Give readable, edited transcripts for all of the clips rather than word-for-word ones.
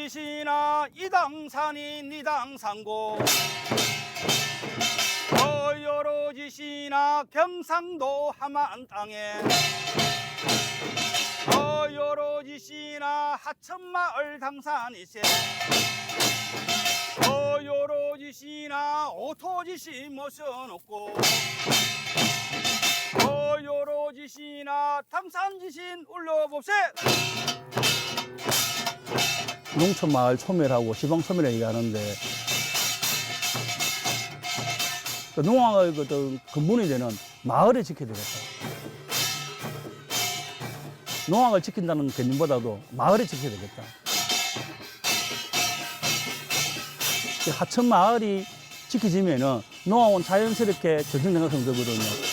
여로지시나 이당산이 니당산고 여로지시나 경상도 함안 땅에 여로지시나 하천마을 당산이세 여로지시나 오토지시 모셔놓고 여로지시나 당산지신 울려봅세. 농촌마을 소멸하고 지방소멸을 얘기하는데 그 농악의 근본이 되는 마을을 지켜야 되겠다. 농악을 지킨다는 개념보다도 마을을 지켜야 되겠다. 하천 마을이 지켜지면은 농악은 자연스럽게 전승장가 성되거든요.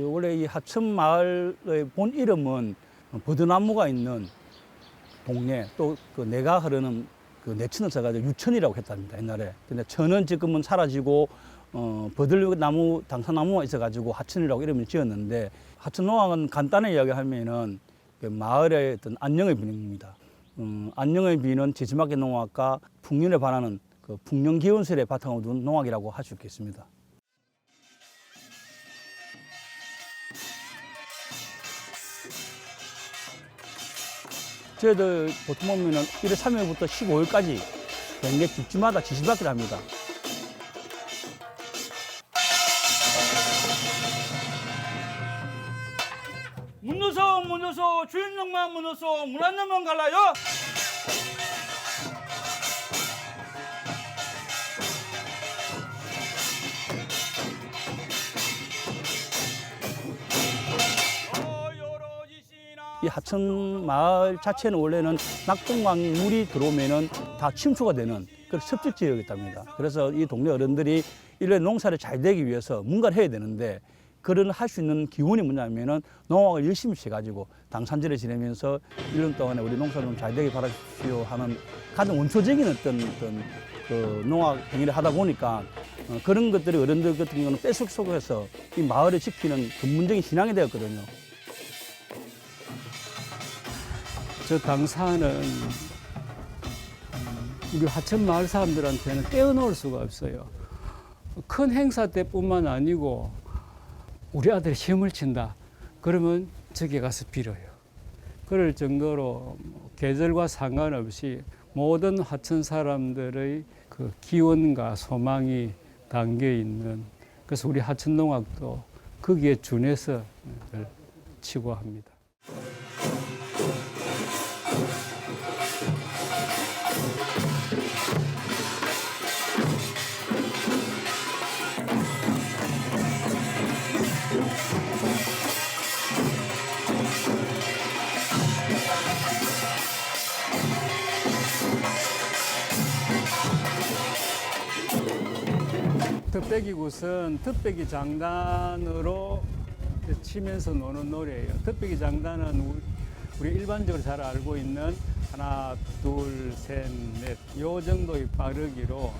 원래 이 하천마을의 본 이름은 버드나무가 있는 동네, 또 그 내가 흐르는 그 내천을 써가지고 유천이라고 했답니다, 옛날에. 근데 천은 지금은 사라지고, 버들나무, 당산나무가 있어가지고 하천이라고 이름을 지었는데, 하천농악은 간단히 이야기하면은 그 마을의 어떤 안녕의 비입니다. 안녕의 비는 지지막의 농악과 풍년에 반하는 그 풍년 기원설의 바탕을 둔 농악이라고 할 수 있겠습니다. 저희들 보통 보면은 1월 3일부터 15일까지 개 집집마다 지시받기를 합니다. 문 넣어서 주인님만 문 넣어서 문 안 넣으면 갈라요. 이 하천 마을 자체는 원래는 낙동강 물이 들어오면은 다 침수가 되는 그런 습지 지역이었답니다. 그래서 이 동네 어른들이 이런 농사를 잘 되기 위해서 뭔가를 해야 되는데 그런 할 수 있는 기원이 뭐냐면은 농악을 열심히 해가지고 당산지를 지내면서 1년 동안에 우리 농사 좀 잘 되길 바라십시오 하는 가장 원초적인 어떤 그 농악 행위를 하다 보니까 그런 것들이 어른들 같은 경우는 뺏어속에서 이 마을을 지키는 근본적인 신앙이 되었거든요. 저 당산은 우리 하천 마을 사람들한테는 떼어놓을 수가 없어요. 큰 행사 때뿐만 아니고 우리 아들이 시험을 친다. 그러면 저기 가서 빌어요. 그럴 정도로 계절과 상관없이 모든 하천 사람들의 그 기원과 소망이 담겨 있는, 그래서 우리 하천 농악도 거기에 준해서 치고 합니다. 득배기 굿은 득배기 장단으로 치면서 노는 노래예요. 득배기 장단은 우리 일반적으로 잘 알고 있는 하나, 둘, 셋, 넷 요 정도의 빠르기로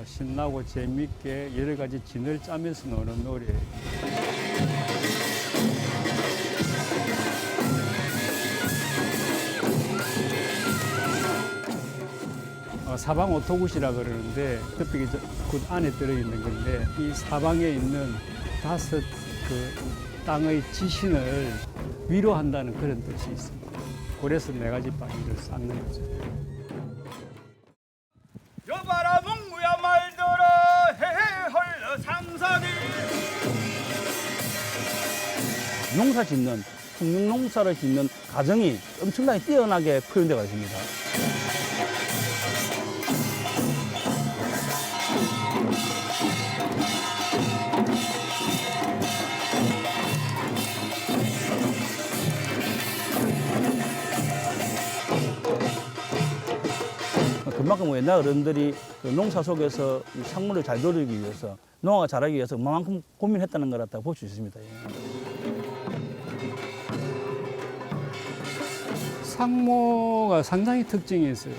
신나고 재밌게 여러 가지 진을 짜면서 노는 노래예요. 사방 오토굿이라 그러는데 득배기 굿 안에 들어있는 건데 이 사방에 있는 5 그 땅의 지신을 위로한다는 그런 뜻이 있습니다. 그래서 4가지 바위를 쌓는 거죠. 여봐라 농구야 말더러 헤헤 헐러 상사들. 농사 짓는, 풍년농사를 짓는 가정이 엄청나게 뛰어나게 표현되어 있습니다. 그만큼 옛날 어른들이 농사 속에서 이 작물을 잘 기르기 위해서 농어가 자라기 위해서 그만큼 고민했다는 거라고 볼 수 있습니다. 예. 상모가 상당히 특징이 있어요.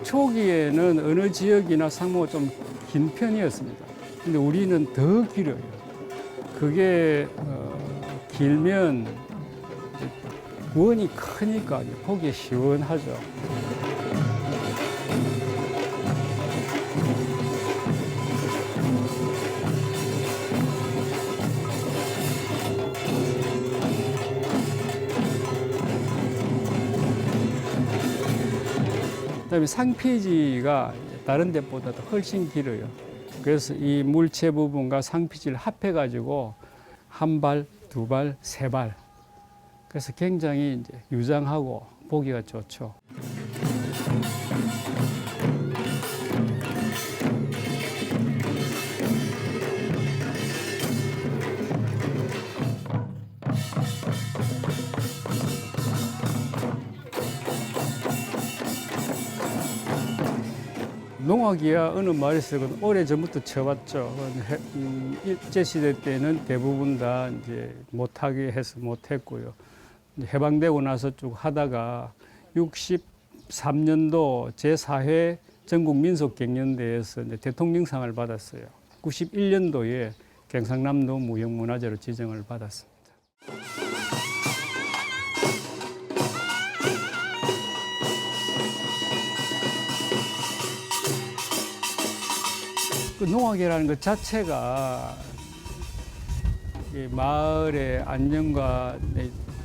초기에는 어느 지역이나 상모가 좀 긴 편이었습니다. 근데 우리는 더 길어요. 그게 길면 원이 크니까 보기 시원하죠. 그다음에 상피지가 다른 데보다도 훨씬 길어요. 그래서 이 물체 부분과 상피지를 합해가지고 한 발, 두 발, 세 발. 그래서 굉장히 이제 유장하고 보기가 좋죠. 농악이야 어느 마을에서는 오래전부터 쳐왔죠. 일제시대 때는 대부분 다 이제 못하게 해서 못했고요. 해방되고 나서 쭉 하다가 63년도 제4회 전국민속경연대회에서 이제 대통령상을 받았어요. 91년도에 경상남도 무형문화재로 지정을 받았습니다. 그 농악이라는 것 자체가 이 마을의 안녕과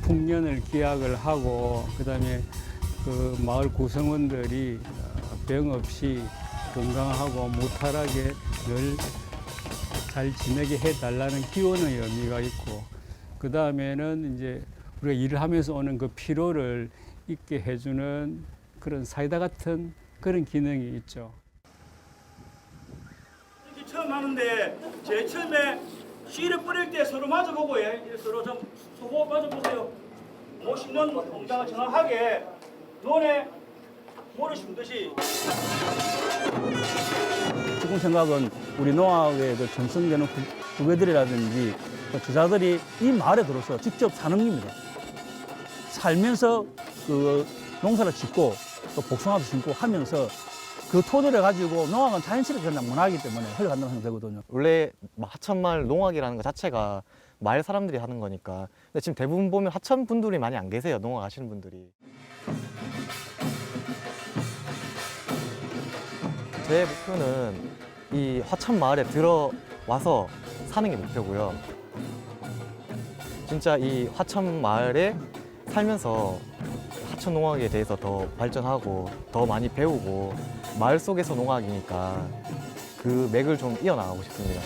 풍년을 기약을 하고 그다음에 그 마을 구성원들이 병 없이 건강하고 무탈하게 늘 잘 지내게 해달라는 기원의 의미가 있고 그 다음에는 이제 우리가 일을 하면서 오는 그 피로를 잊게 해주는 그런 사이다 같은 그런 기능이 있죠. 이렇게 처음 하는데 제일 처음에 씨를 뿌릴 때 서로 맞아보고 서로 좀 소고 맞아보세요. 못 심는 동작을 정확하게 논에 모를 심듯이. 지금 생각은 우리 농악의 그 전성되는 후배들이라든지 그 주자들이 이 마을에 들어서 직접 사는 겁니다. 살면서 그 농사를 짓고 또 복숭아도 심고 하면서 그 토대를 가지고 농악은 자연스럽게 그냥 문화이기 때문에 흘러간다고 생각되거든요. 원래 하천마을 농악이라는 것 자체가 마을 사람들이 하는 거니까. 근데 지금 대부분 보면 하천 분들이 많이 안 계세요. 농악 하시는 분들이. 제 목표는 이 화천 마을에 들어와서 사는 게 목표고요. 진짜 이 화천 마을에 살면서 하천 농악에 대해서 더 발전하고 더 많이 배우고 마을 속에서 농악이니까 그 맥을 좀 이어나가고 싶습니다.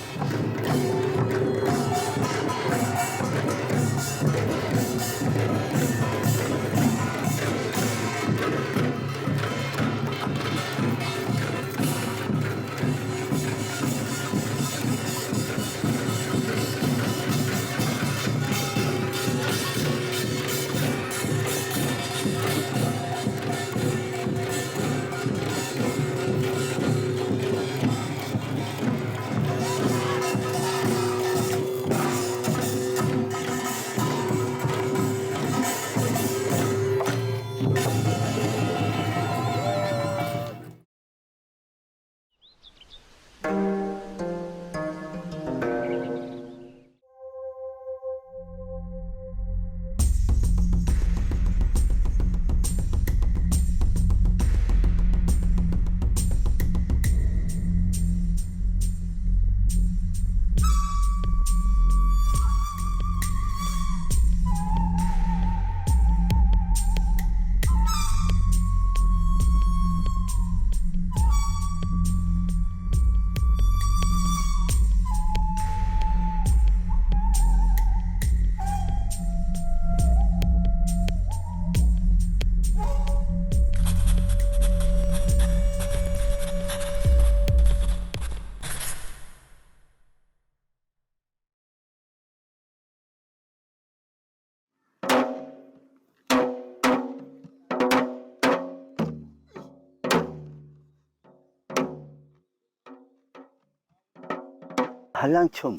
한량춤.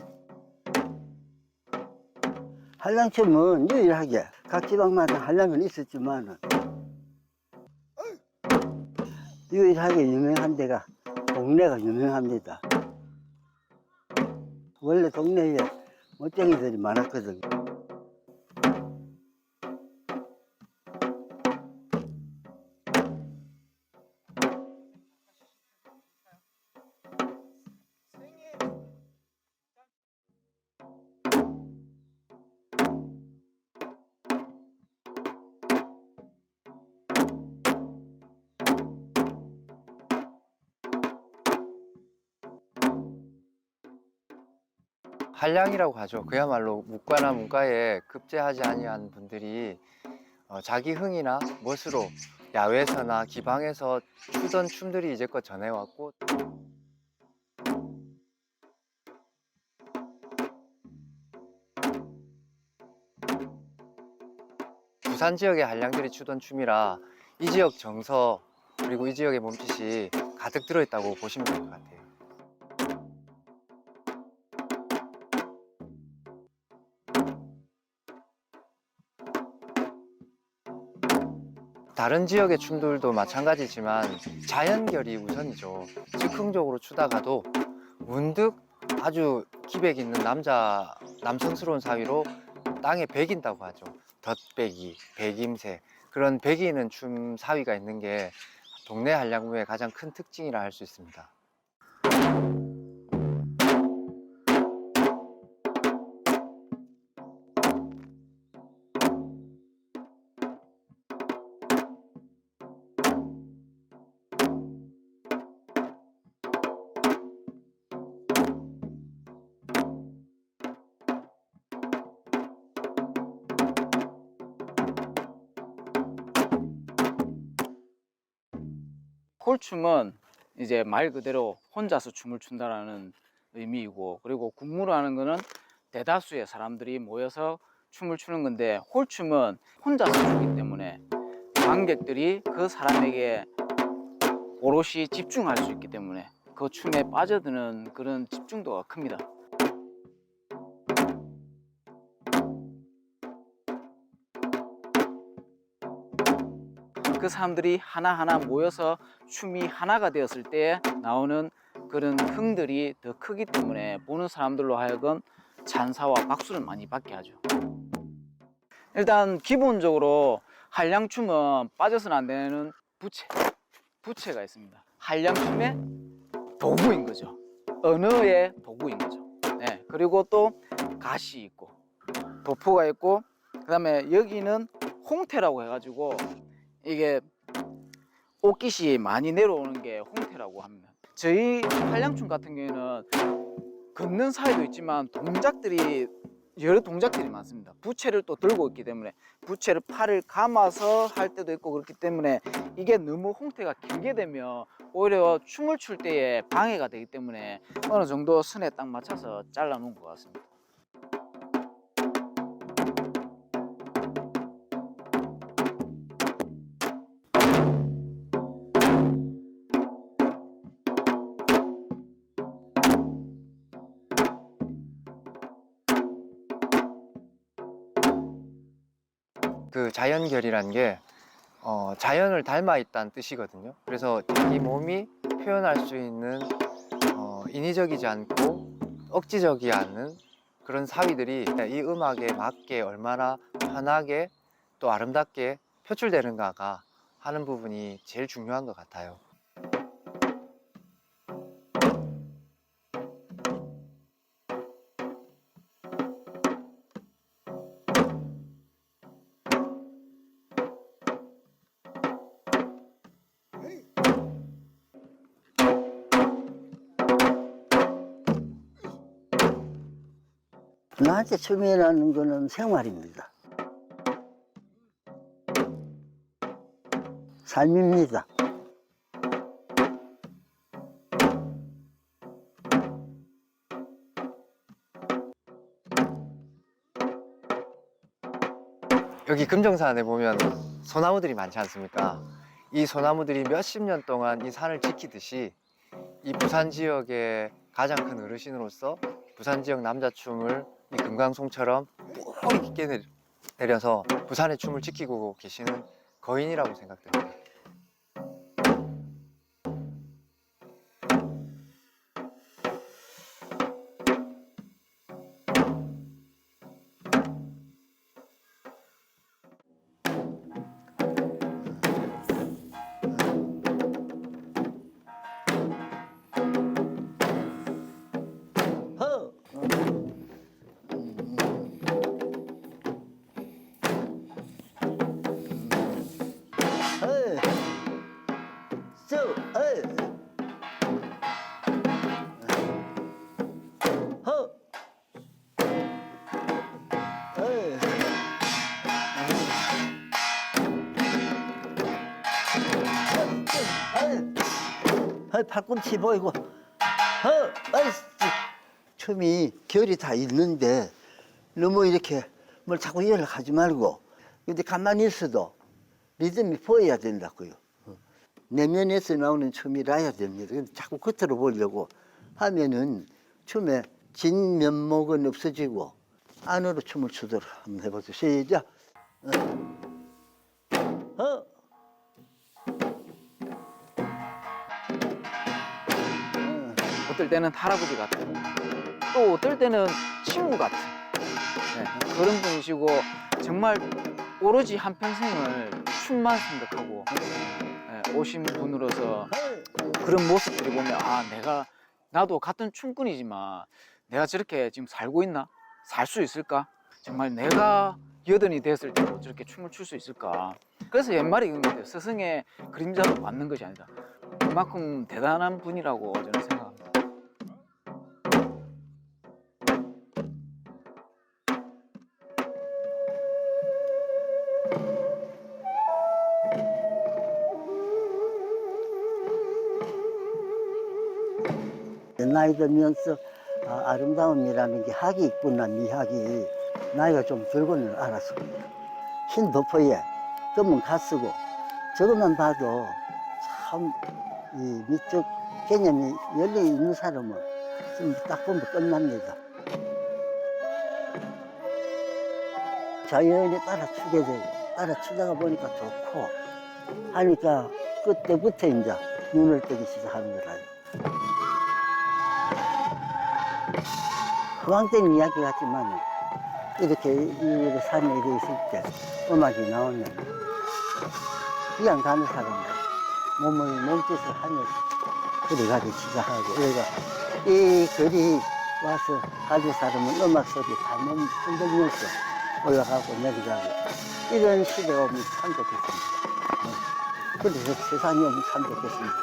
한량춤은 유일하게 각 지방마다 한량은 있었지만 유일하게 유명한 데가 동네가 유명합니다. 원래 동네에 멋쟁이들이 많았거든. 한량이라고 하죠. 그야말로 묵과나 문과에 급제하지 아니한 분들이 자기 흥이나 멋으로 야외에서나 기방에서 추던 춤들이 이제껏 전해왔고, 부산 지역의 한량들이 추던 춤이라 이 지역 정서 그리고 이 지역의 몸짓이 가득 들어있다고 보시면 될 것 같아요. 다른 지역의 춤들도 마찬가지지만 자연결이 우선이죠. 즉흥적으로 추다가도 문득 아주 기백 있는 남성스러운 사위로 땅에 배긴다고 하죠. 덧배기, 배김새, 그런 배기는 춤 사위가 있는 게 동네 한량무의 가장 큰 특징이라 할 수 있습니다. 홀춤은 이제 말 그대로 혼자서 춤을 춘다라는 의미이고, 그리고 군무라는 거는 대다수의 사람들이 모여서 춤을 추는 건데, 홀춤은 혼자서 추기 때문에 관객들이 그 사람에게 오롯이 집중할 수 있기 때문에 그 춤에 빠져드는 그런 집중도가 큽니다. 그 사람들이 하나하나 모여서 춤이 하나가 되었을 때 나오는 그런 흥들이 더 크기 때문에 보는 사람들로 하여금 찬사와 박수를 많이 받게 하죠. 일단 기본적으로 한량춤은 빠져서는 안 되는 부채가 있습니다. 한량춤의 도구인 거죠. 언어의 도구인 거죠. 네, 그리고 또 가시 있고 도포가 있고, 그 다음에 여기는 홍태라고 해가지고 이게 옷깃이 많이 내려오는 게 홍태라고 합니다. 저희 한량춤 같은 경우에는 걷는 사이도 있지만 여러 동작들이 많습니다. 부채를 또 들고 있기 때문에 부채를 팔을 감아서 할 때도 있고, 그렇기 때문에 이게 너무 홍태가 길게 되면 오히려 춤을 출 때에 방해가 되기 때문에 어느 정도 선에 딱 맞춰서 잘라 놓은 것 같습니다. 그 자연결이라는 게 자연을 닮아 있다는 뜻이거든요. 그래서 자기 몸이 표현할 수 있는 인위적이지 않고 억지적이지 않은 그런 사위들이 이 음악에 맞게 얼마나 편하게 또 아름답게 표출되는가가 하는 부분이 제일 중요한 것 같아요. 나한테 춤이라는 거는 생활입니다. 삶입니다. 여기 금정산에 보면 소나무들이 많지 않습니까? 이 소나무들이 몇십 년 동안 이 산을 지키듯이 이 부산 지역의 가장 큰 어르신으로서 부산 지역 남자춤을 이 금강송처럼 뿌리 깊게 내려서 부산의 춤을 지키고 계시는 거인이라고 생각됩니다. 허! 허! 쏘! 허! 팔꿈치 보이고 춤이 결이 다 있는데 너무 이렇게 뭘 자꾸 연락하지 말고 근데 가만히 있어도 리듬이 보여야 된다고요. 내면에서 나오는 춤이라야 됩니다. 근데 자꾸 겉으로 보려고 하면은 춤의 진 면목은 없어지고 안으로 춤을 추도록 한번 해보세요. 시작. 어떨 때는 할아버지 같은, 또 어떨 때는 친구 같은 그런 분이시고 정말 오로지 한평생을 춤만 생각하고 오신 분으로서 그런 모습들이 보면 나도 같은 춤꾼이지만 내가 저렇게 지금 살고 있나? 살 수 있을까? 정말 내가 여든이 됐을 때도 저렇게 춤을 출 수 있을까? 그래서 옛말에 그런 것 같아요. 스승의 그림자로 맞는 것이 아니다. 그만큼 대단한 분이라고 저는 생각합니다. 나이 들면서 아름다움이라는 게 학이 있구나, 미학이. 나이가 좀 들고는 알았습니다. 흰 도포에 검은 가쓰고 저것만 봐도 참 이 미적 개념이 열려 있는 사람은 좀 딱 보면 끝납니다. 자연에 따라 추게 되고 따라 추다가 보니까 좋고 하니까 그때부터 이제 눈을 뜨기 시작하는 거라요. 허황된 이야기 같지만 이렇게 이 산에 이렇게 있을 때 음악이 나오면 그냥 가는 사람들 몸짓을 하면서 걸어가기 시작하고 그러니까 이 거리 와서 가는 사람은 음악 소리 다 흔들면서 올라가고 내려가고 이런 시대가 오면 참 좋겠습니다. 그래서 세상이 오면 참 좋겠습니다.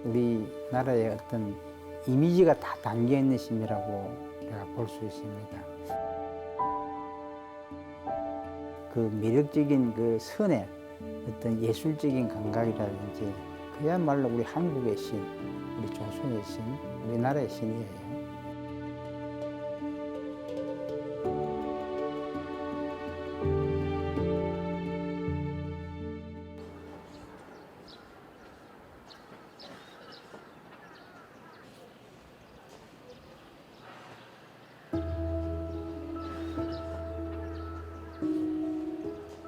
우리나라의 어떤 이미지가 다 담겨 있는 심이라고 내가 볼 수 있습니다. 그 매력적인 그 선의 어떤 예술적인 감각이라든지 그야말로 우리 한국의 신, 우리 조선의 신, 우리나라의 신이에요.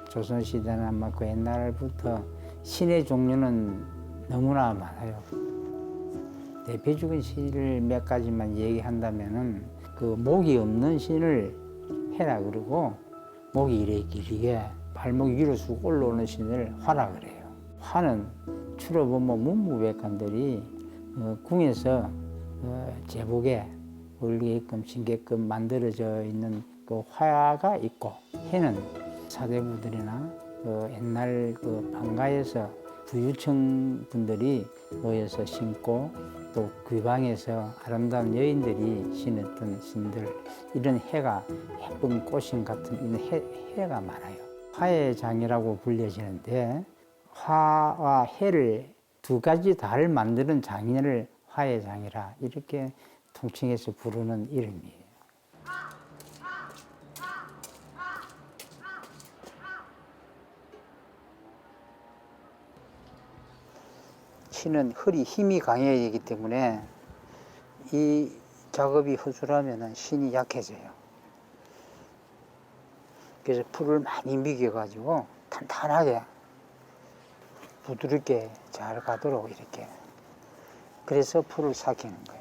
조선시대나 뭐 그 옛날부터 신의 종류는 너무나 많아요. 대표적인 신을 몇 가지만 얘기한다면은 그 목이 없는 신을 해라 그러고 목이 이래 길게 발목 위로 쑥 올라오는 신을 화라 그래요. 화는 주로 보면 문무백관들이 궁에서 제복에 어울리게끔 신게끔 만들어져 있는 그 화가 있고, 해는 사대부들이나 옛날 그 방가에서 부유층 분들이 모여서 신고, 또 귀방에서 아름다운 여인들이 신었던 신들, 이런 해가 예쁜 꽃신 같은 이런 해가 많아요. 화의 장이라고 불려지는데, 화와 해를 두 가지 다를 만드는 장인을 화의 장이라 이렇게 통칭해서 부르는 이름이에요. 신은 허리 힘이 강해야 되기 때문에 이 작업이 허술하면 신이 약해져요. 그래서 풀을 많이 미겨가지고 탄탄하게 부드럽게 잘 가도록 이렇게, 그래서 풀을 삭히는 거예요.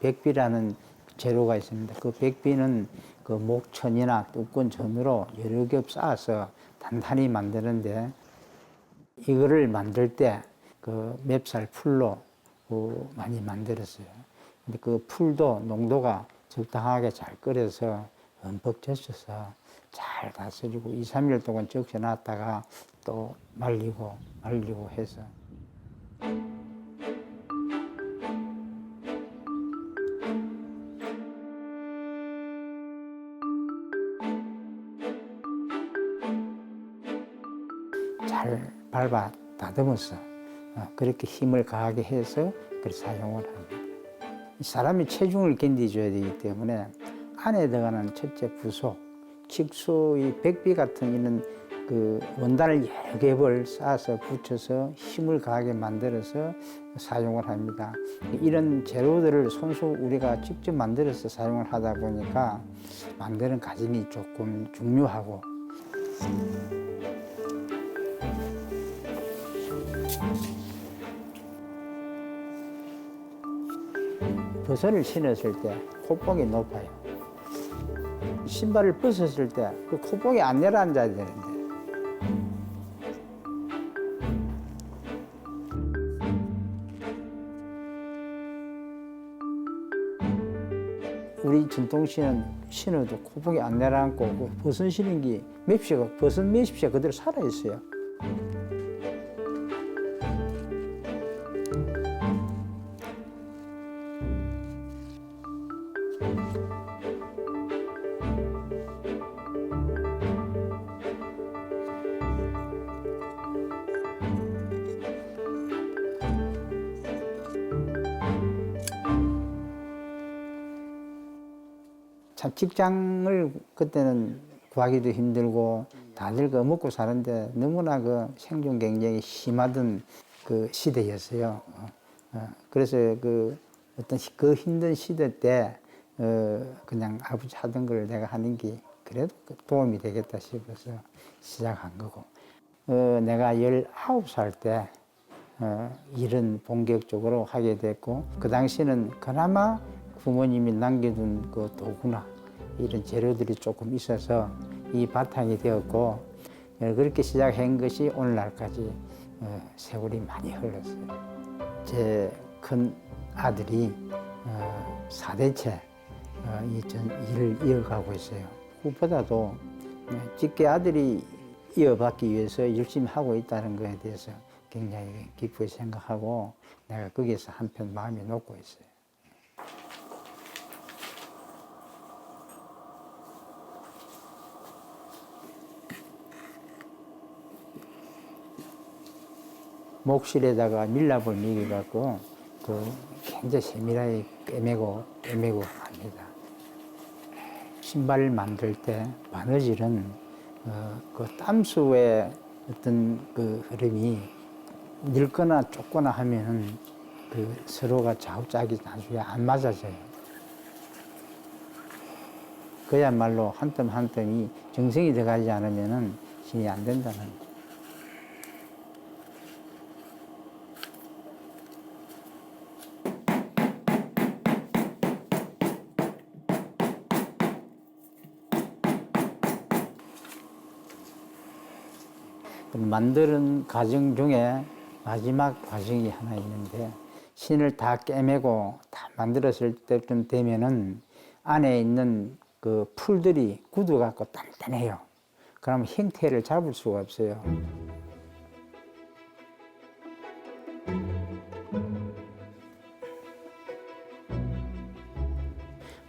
백비라는 재료가 있습니다. 그 백비는 그 목천이나 뚜끈천으로 여러 겹 쌓아서 단단히 만드는데, 이거를 만들 때 그 맵쌀 풀로 많이 만들었어요. 근데 그 풀도 농도가 적당하게 잘 끓여서 흠뻑 젖혀서 잘 다스리고 2, 3일 동안 적셔놨다가 또 말리고 해서. 잘 밟아 다듬어서 그렇게 힘을 가하게 해서 그렇게 사용을 합니다. 사람이 체중을 견디줘야 되기 때문에 안에 들어가는 첫째 부속, 직수, 이 백비 같은 이런 그 원단을 여러 겹을 쌓아서 붙여서 힘을 가하게 만들어서 사용을 합니다. 이런 재료들을 손수 우리가 직접 만들어서 사용을 하다 보니까 만드는 과정이 조금 중요하고, 버선을 신었을 때 콧봉이 높아요. 신발을 벗었을 때 그 콧봉이 안 내려앉아야 되는데, 우리 전통신은 신어도 콧봉이 안 내려앉고, 그 버선 신은 게 맵시가, 버선 맵시가 그대로 살아있어요. 참 직장을 그때는 구하기도 힘들고 다들 그 먹고 사는데 너무나 그 생존 경쟁이 심하던 그 시대였어요. 그래서 그 어떤 그 힘든 시대 때 그냥 아버지 하던 걸 내가 하는 게 그래도 도움이 되겠다 싶어서 시작한 거고, 내가 19살 때 일은 본격적으로 하게 됐고, 그 당시는 그나마 부모님이 남겨둔 그 도구나 이런 재료들이 조금 있어서 이 바탕이 되었고, 그렇게 시작한 것이 오늘날까지 세월이 많이 흘렀어요. 제 큰 아들이 4대째 이 일을 이어가고 있어요. 그보다도 직계 아들이 이어받기 위해서 열심히 하고 있다는 것에 대해서 굉장히 기쁘게 생각하고, 내가 거기에서 한편 마음이 놓고 있어요. 목실에다가 밀랍을 미겨갖고 그 굉장히 세밀하게 꿰매고 합니다. 신발을 만들 때 바느질은 그 땀수의 어떤 그 흐름이 늙거나 좁거나 하면은 그 서로가 좌우짝이 나중에 안 맞아져요. 그야말로 한 땀 한 땀이 정성이 들어가지 않으면은 신이 안 된다는 거죠. 만드는 과정 중에 마지막 과정이 하나 있는데 신을 다 꿰매고 다 만들었을 때쯤 되면은 안에 있는 그 풀들이 굳어갖고 단단해요. 그러면 형태를 잡을 수가 없어요.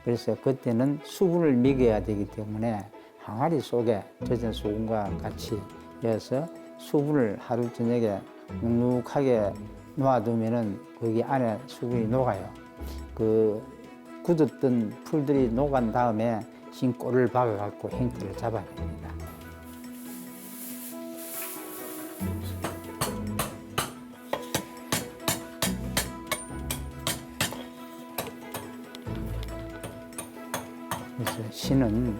그래서 그때는 수분을 먹여야 되기 때문에 항아리 속에 젖은 소금과 같이 넣어서 수분을 하루 저녁에 눅눅하게 놓아두면은 거기 안에 수분이 녹아요. 그 굳었던 풀들이 녹은 다음에 신골을 박아갖고 형태를 잡아냅니다. 그래서 신은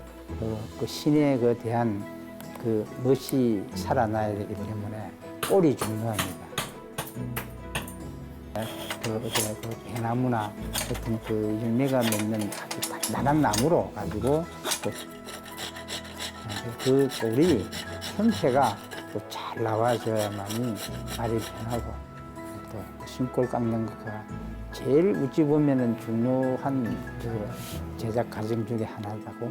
그 신에 대한 그 멋이 살아나야 되기 때문에 꼴이 중요합니다. 그 배나무나 어떤 그 열매가 맺는 아주 단단한 나무로 가지고 그 꼴이 형태가 또 잘 나와줘야만이 말이 편하고 또 신골 깎는 거가 제일 어찌 보면은 중요한 그 제작 과정 중에 하나라고.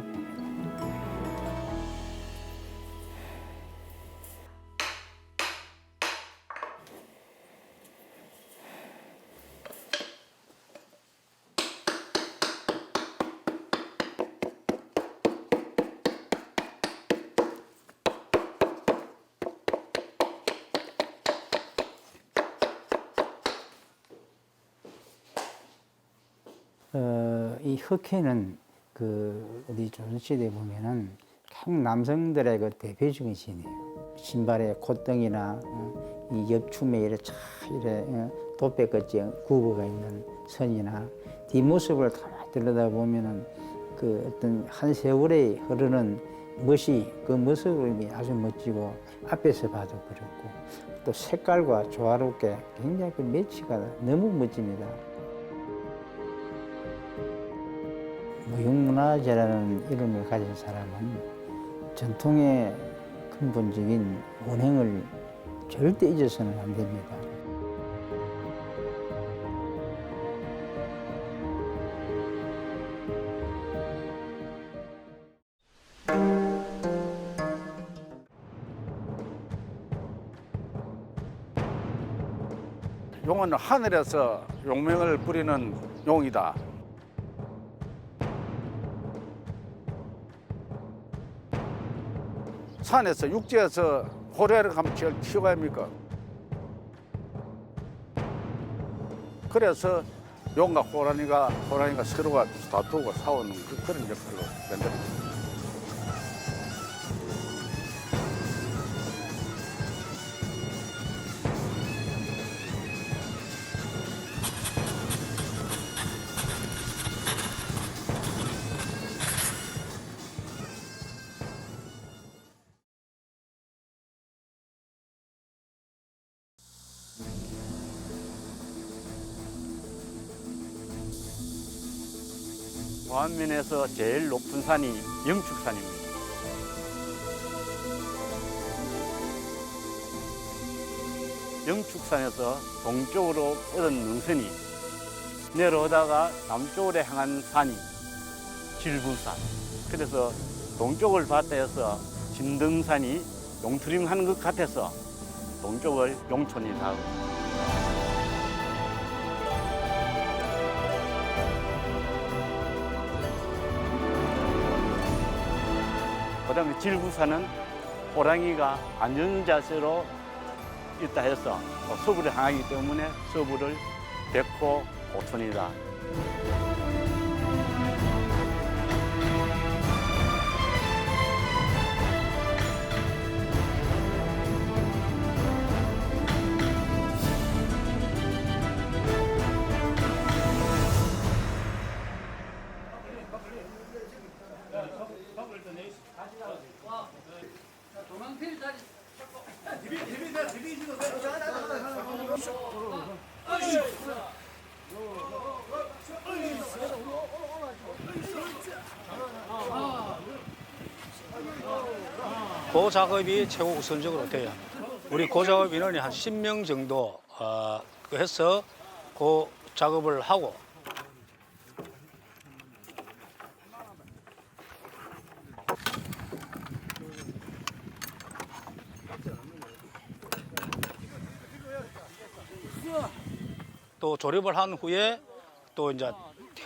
이 흑해는 그 우리 조선시대에 보면은 각 남성들의 그 대표적인 신이에요. 신발에 콧등이나 이 옆춤에 이렇게 도배같이 구부가 있는 선이나 뒷모습을 가만히 들여다보면은 그 어떤 한 세월에 흐르는 멋이 그 모습이 아주 멋지고 앞에서 봐도 그렇고 또 색깔과 조화롭게 굉장히 그 매치가 너무 멋집니다. 무형문화재라는 이름을 가진 사람은 전통의 근본적인 원행을 절대 잊어서는 안 됩니다. 용은 하늘에서 용맹을 부리는 용이다. 산에서 육지에서 호래를 가면 제일 키워야 합니까? 그래서 용과 호랑이가 서로가 다투고 싸우는 그런 역할로 만들어집니다. 무안면에서 제일 높은 산이 영축산입니다. 영축산에서 동쪽으로 뻗은 능선이 내려오다가 남쪽으로 향한 산이 질부산. 그래서 동쪽을 봤다 해서 진등산이 용투림하는 것 같아서 동쪽을 용촌이라고 합니다. 그다음에 질부산은 호랑이가 앉은 자세로 있다 해서 서부를 향하기 때문에 서부를 백호 오촌이다. 그 작업이 최고 우선적으로 돼야 합니다. 우리 그 작업 인원이 한 10명 정도 해서 그 작업을 하고 또 조립을 한 후에 또 이제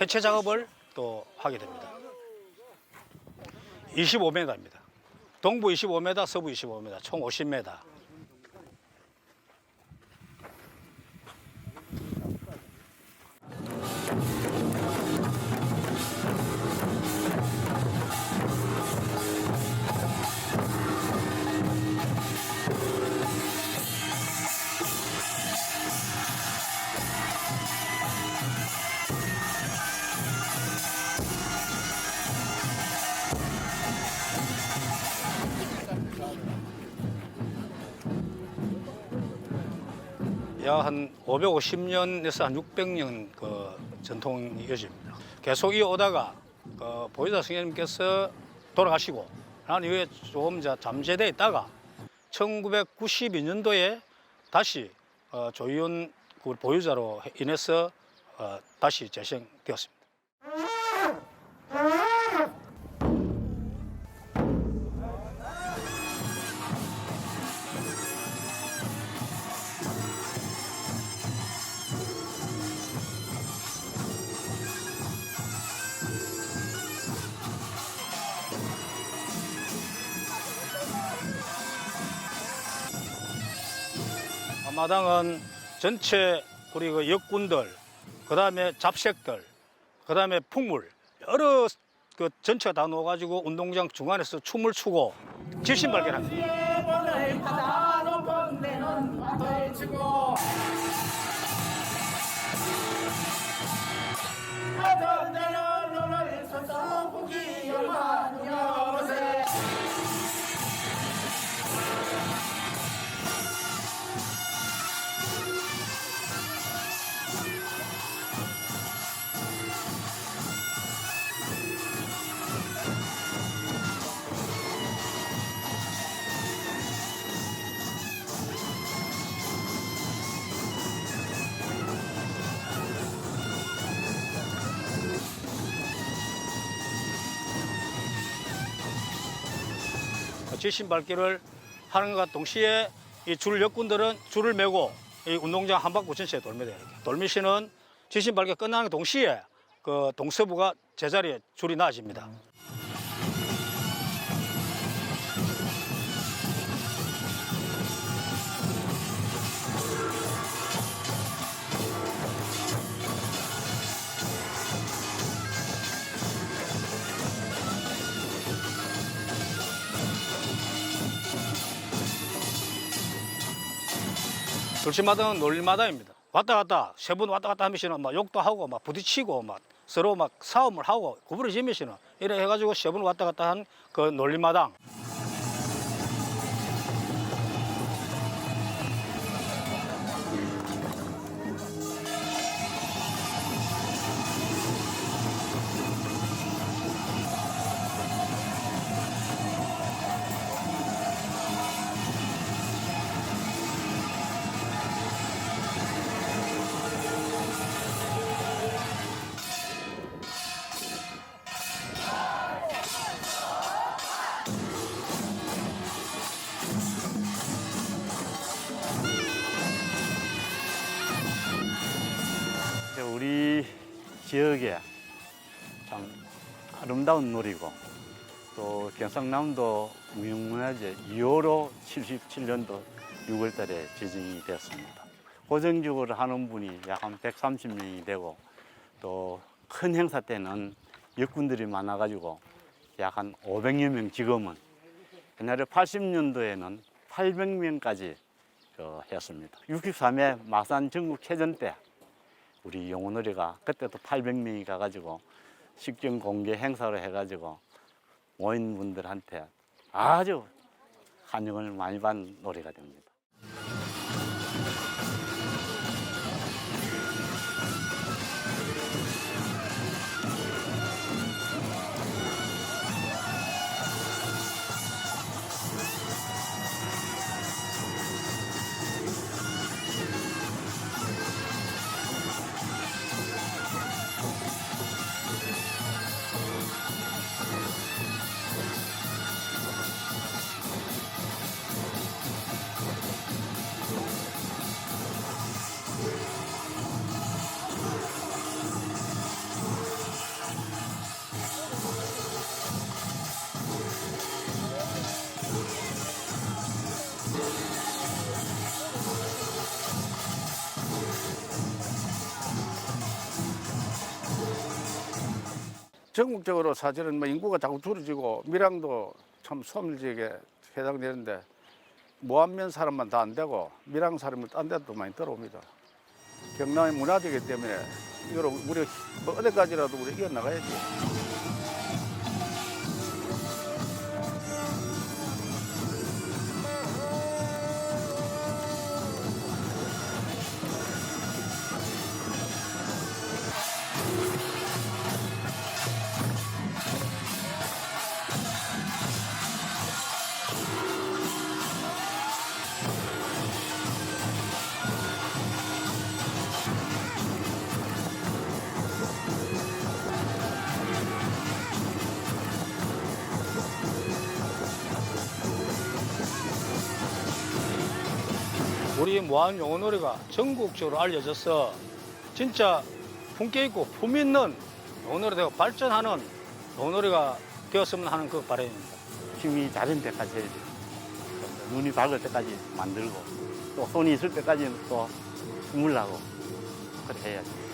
해체 작업을 또 하게 됩니다. 25m입니다. 동부 25m, 서부 25m, 총 50m. 약 한 550년에서 한 600년 그 전통이 이어집니다. 계속 이어오다가 그 보유자 선생님께서 돌아가시고 난 이후에 조금 잠재돼 있다가 1992년도에 다시 조희연 그 보유자로 인해서 다시 재생되었습니다. 앞마당은 전체 우리 그 역군들, 그 다음에 잡색들, 그 다음에 풍물 여러 그 전체가 다 놓아가지고 운동장 중간에서 춤을 추고 질신 발견합니다. 질신 밟기를 하는 것과 동시에 이 줄 역군들은 줄을 메고 이 운동장 한 바퀴 전체에 돌면 돼요. 돌미시는 질신 밟기가 끝나는 동시에 그 동서부가 제자리에 줄이 나아집니다. 돌침마당은 놀림마당입니다. 왔다 갔다 세 분 왔다 갔다 하면서는 막 욕도 하고 막 부딪히고 막 서로 막 싸움을 하고 구부러지면서는 이래 해가지고 세 분 왔다 갔다 한 그 놀림마당. 우리 지역에 참 아름다운 놀이고 또 경상남도 무형문화재 2호로 77년도 6월 달에 지정이 되었습니다. 고정적으로 하는 분이 약 한 130명이 되고 또 큰 행사 때는 역군들이 많아가지고 약 한 500여 명, 지금은 옛날에 80년도에는 800명까지 했습니다. 63회 마산 전국회전 때 우리 용호놀이가 그때도 800명이 가가지고 식전 공개 행사를 해가지고 모인 분들한테 아주 환영을 많이 받는 노래가 됩니다. 전국적으로 사실은 뭐 인구가 자꾸 줄어지고 밀양도 참 소멸지역에 해당되는데 모안면 사람만 다 안 되고 밀양 사람은 딴 데도 많이 들어옵니다. 경남이 문화재이기 때문에 이걸 우리 뭐 어디까지라도 우리 이어나가야지. 우리 모안 용어놀이가 전국적으로 알려져서 진짜 품격 있고 품 있는 용어놀이가 발전하는 용어놀이가 되었으면 하는 그 바람입니다. 힘이 자른 데까지 해야죠. 눈이 밝을 때까지 만들고 또 손이 있을 때까지는 또 주물라고 그렇게 해야죠.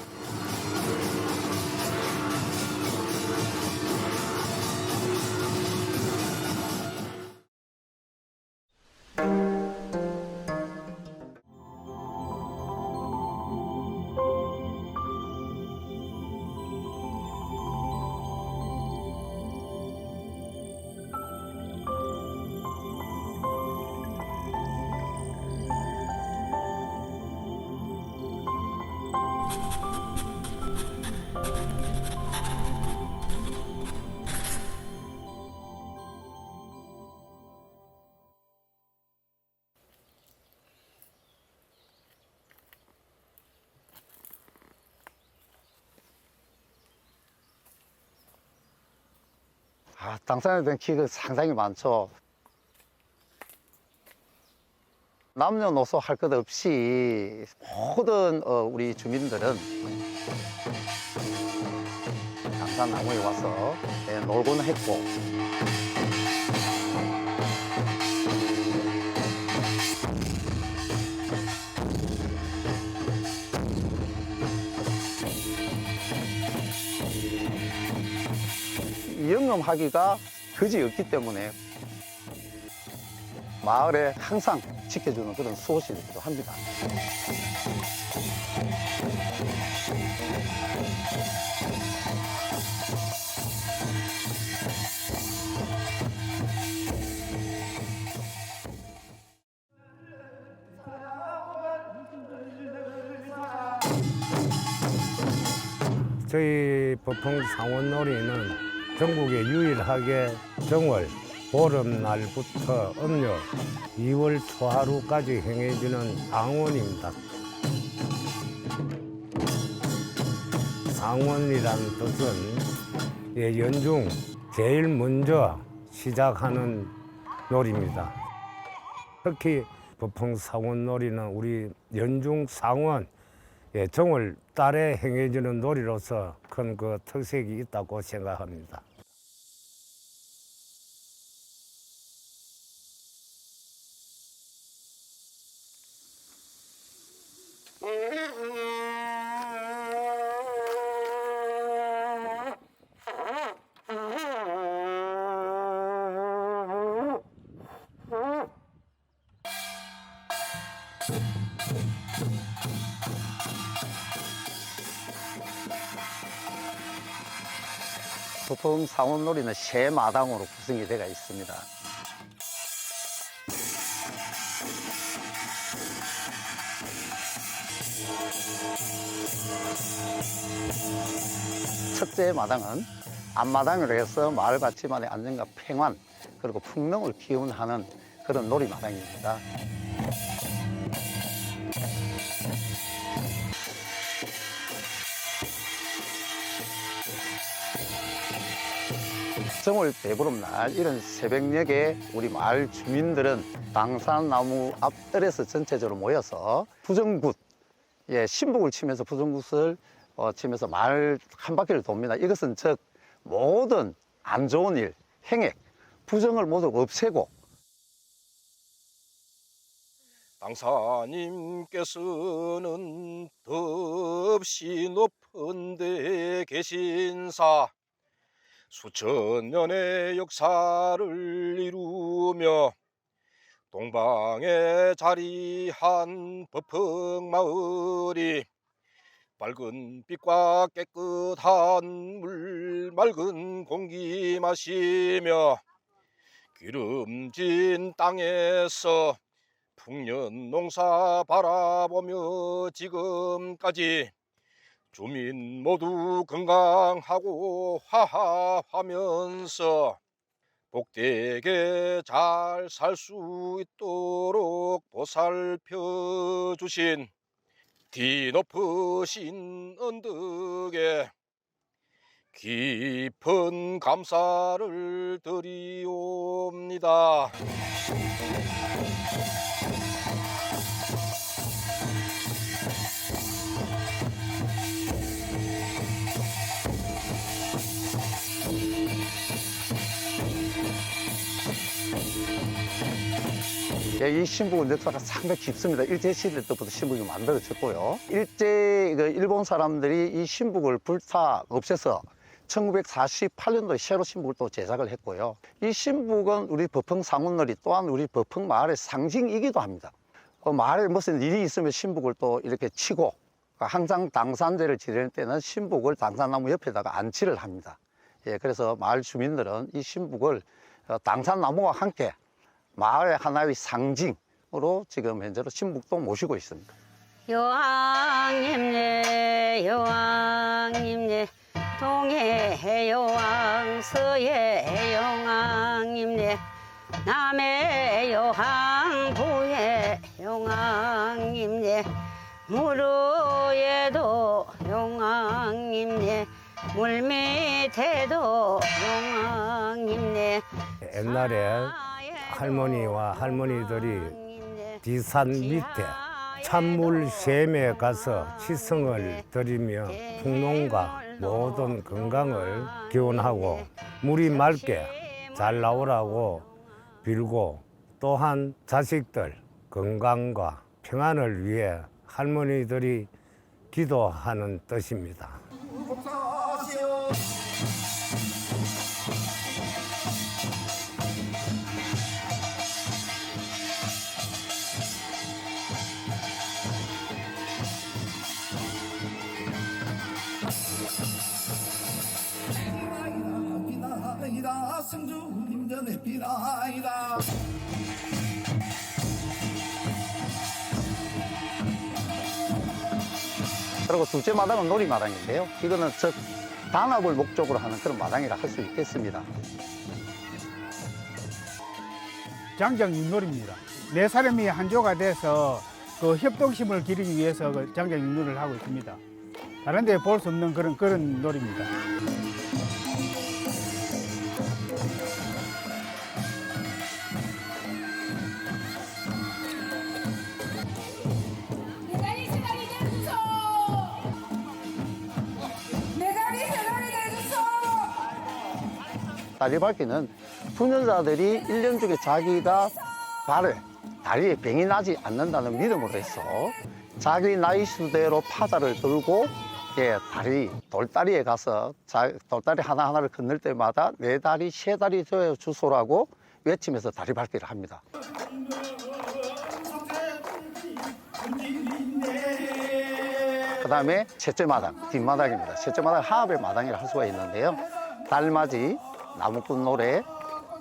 당산에 대한 기회가 상당히 많죠. 남녀노소 할 것 없이 모든 우리 주민들은 당산 나무에 와서 놀곤 했고, 영업하기가 그지없기 때문에 마을에 항상 지켜주는 그런 수호시이기도 합니다. 저희 법흥 상원놀이는 전국에 유일하게 정월 보름날부터 음력 2월 초하루까지 행해지는 상원입니다. 상원이란 뜻은 연중 제일 먼저 시작하는 놀이입니다. 특히 법흥 상원놀이는 우리 연중 상원 정월 달에 행해지는 놀이로서 큰 그 특색이 있다고 생각합니다. 부풍 상온놀이는 세 마당으로 구성이 되어 있습니다. 첫째 마당은 앞마당으로 해서 마을 받침안의 안정과 평안 그리고 풍랑을 기원하는 그런 놀이 마당입니다. 정월 대보름날 이런 새벽녘에 우리 마을 주민들은 당산나무 앞뜰에서 전체적으로 모여서 부정굿, 신복을 치면서 부정굿을 치면서 마을 한 바퀴를 돕니다. 이것은 즉 모든 안 좋은 일, 행액, 부정을 모두 없애고 당사님께서는 덥시 높은 데 계신사 수천 년의 역사를 이루며 동방에 자리한 법흥마을이 밝은 빛과 깨끗한 물, 맑은 공기 마시며 기름진 땅에서 풍년 농사 바라보며 지금까지 주민 모두 건강하고 화합하면서 복되게 잘 살 수 있도록 보살펴 주신 뒤높으신 언덕에 깊은 감사를 드리옵니다. 이 신북은 역사가 상당히 깊습니다. 일제시대 때부터 신북이 만들어졌고요. 일제 일본 사람들이 이 신북을 불타 없애서 1948년도에 새로 신북을 또 제작을 했고요. 이 신북은 우리 법흥 상운놀이 또한 우리 법흥 마을의 상징이기도 합니다. 마을에 무슨 일이 있으면 신북을 또 이렇게 치고 항상 당산제를 지낼 때는 신북을 당산나무 옆에다가 안치를 합니다. 그래서 마을 주민들은 이 신북을 당산나무와 함께 마을의 하나의 상징으로 지금 현재로 신북도 모시고 있습니다. 여왕님네 여왕님네 동해 여왕 서해 여왕님네 남해 여왕 북해 여왕님네 무르에도 여왕님네 물밑에도 여왕님네 옛날에 할머니와 할머니들이 지산 밑에 찬물 샘에 가서 치성을 드리며 풍농과 모든 건강을 기원하고 물이 맑게 잘 나오라고 빌고 또한 자식들 건강과 평안을 위해 할머니들이 기도하는 뜻입니다. 그리고 둘째 마당은 놀이마당인데요. 이거는 즉 단합을 목적으로 하는 그런 마당이라 할 수 있겠습니다. 장정육놀입니다. 네 사람이 한조가 돼서 그 협동심을 기르기 위해서 그 장정육놀을 하고 있습니다. 다른 데 볼 수 없는 그런 놀이입니다. 다리밟기는 투년자들이 1년 중에 자기가 다리에 병이 나지 않는다는 믿음으로 해서 자기 나이 수대로 파자를 들고 돌다리에 가서 돌다리 하나하나를 건널 때마다 네 다리, 세 다리 되어 주소라고 외치면서 다리밟기를 합니다. 그 다음에 셋째 마당, 뒷마당입니다. 셋째 마당 하합의 마당이라 할 수가 있는데요. 달맞이, 나무꾼 노래,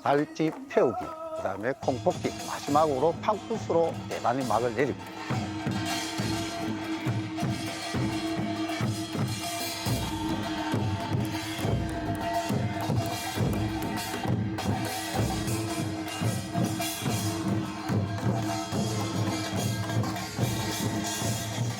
달집 태우기, 그다음에 콩뽑기, 마지막으로 팡푸스로 대단히 막을 내립니다.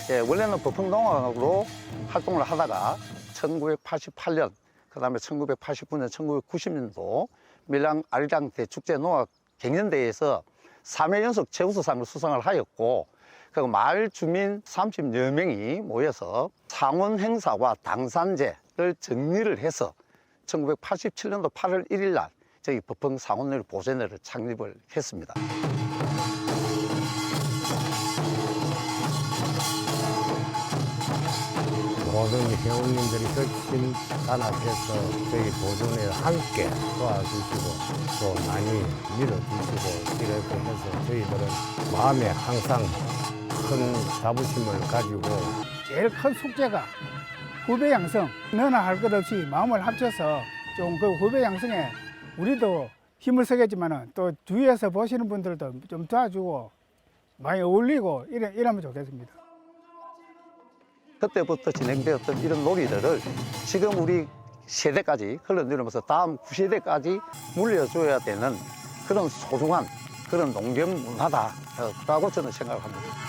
예, 원래는 법흥농악으로 활동을 하다가 1988년, 그 다음에 1989년, 1990년도 밀양 아리랑 대축제 농악 갱년대회에서 3회 연속 최우수상을 수상을 하였고, 그리고 마을 주민 30여 명이 모여서 상원 행사와 당산제를 정리를 해서 1987년도 8월 1일 날 저희 법흥 상원놀이 보존회를 창립을 했습니다. 모든 회원님들이 혁신 단합해서 저희 보존에 함께 도와주시고 또 많이 밀어주시고 이렇게 해서 저희들은 마음에 항상 큰 자부심을 가지고 제일 큰 숙제가 후배 양성. 너나 할 것 없이 마음을 합쳐서 좀 그 후배 양성에 우리도 힘을 쓰겠지만은 또 주위에서 보시는 분들도 좀 도와주고 많이 어울리고 이러면 좋겠습니다. 그때부터 진행되었던 이런 놀이들을 지금 우리 세대까지 흘러내리면서 다음 9세대까지 물려줘야 되는 그런 소중한 그런 농경 문화다라고 저는 생각을 합니다.